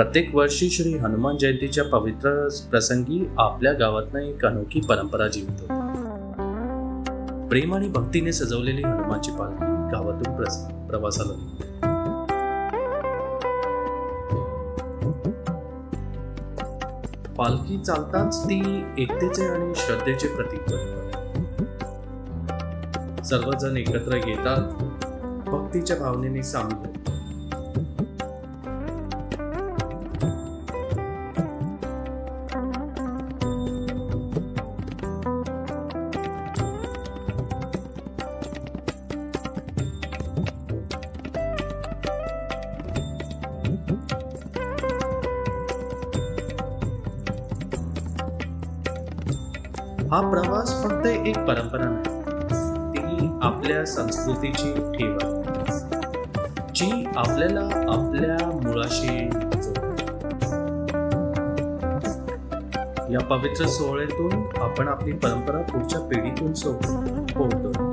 प्रत्येक वर्षी श्री हनुमान जयंतीच्या पवित्र प्रसंगी आपल्या गावातनं एक अनोखी परंपरा जीवित होते. प्रेम आणि भक्तीने सजवलेली हनुमानची पालखी गावातून प्रवासाला निघते. पालखी चालताच ती एकतेचे आणि श्रद्धेचे प्रतीक बनते. सर्वजण एकत्र येतात, भक्तीच्या भावनेने सामील होतात. हा प्रवास फक्त एक परंपरा नाही, ती आपल्या संस्कृतीची ठेव आहे, जी आपल्याला आपल्या मुळाशी जोडते. या पवित्र सोहळ्यातून आपण आपली परंपरा पुढच्या पिढीतून पोहोचतो.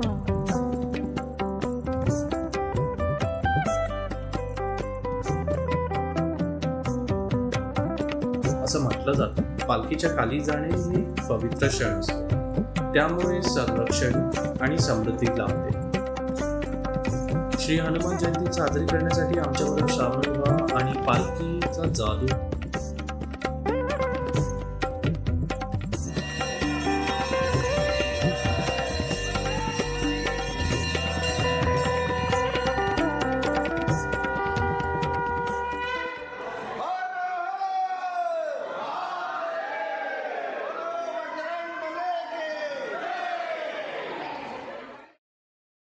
असं म्हटलं जातं, पालखीच्या खाली जाणे हे पवित्र क्षण असतो, त्यामुळे संरक्षण आणि समृद्धी लाभते. श्री हनुमान जयंती साजरी करण्यासाठी आमच्याबरोबर सामील व्हा आणि पालखीचा जादू